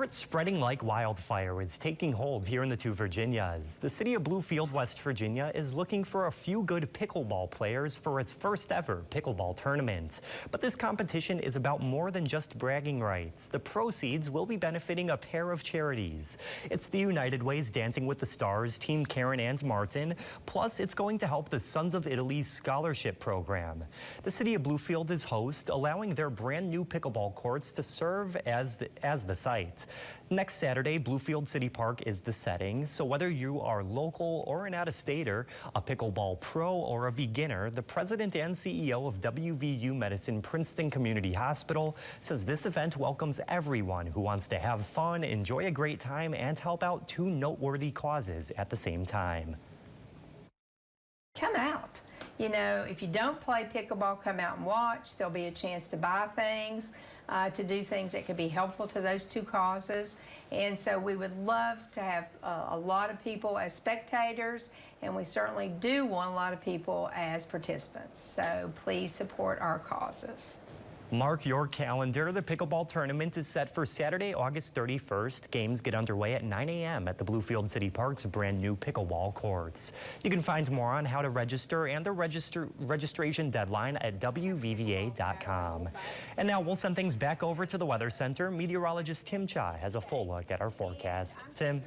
It's spreading like wildfire. It's taking hold here in the two Virginias. The city of Bluefield, West Virginia is looking for a few good pickleball players for its first ever pickleball tournament. But this competition is about more than just bragging rights. The proceeds will be benefiting a pair of charities. It's the United Way's Dancing with the Stars, Team Karen and Martin. Plus, it's going to help the Sons of Italy's scholarship program. The city of Bluefield is host, allowing their brand new pickleball courts to serve as the site. Next Saturday, Bluefield City Park is the setting, so whether you are local or an out-of-stater, a pickleball pro or a beginner, the president and CEO of WVU Medicine Princeton Community Hospital says this event welcomes everyone who wants to have fun, enjoy a great time, and help out two noteworthy causes at the same time. Come out. You know, if you don't play pickleball, come out and watch. There'll be a chance to buy things, to do things that could be helpful to those two causes. And so we would love to have a lot of people as spectators, and we certainly do want a lot of people as participants. So please support our causes. Mark your calendar. The pickleball tournament is set for Saturday, August 31st. Games get underway at 9 a.m. at the Bluefield City Park's brand new pickleball courts. You can find more on how to register and the registration deadline at WVVA.com. And now we'll send things back over to the Weather Center. Meteorologist Tim Cha has a full look at our forecast. Tim.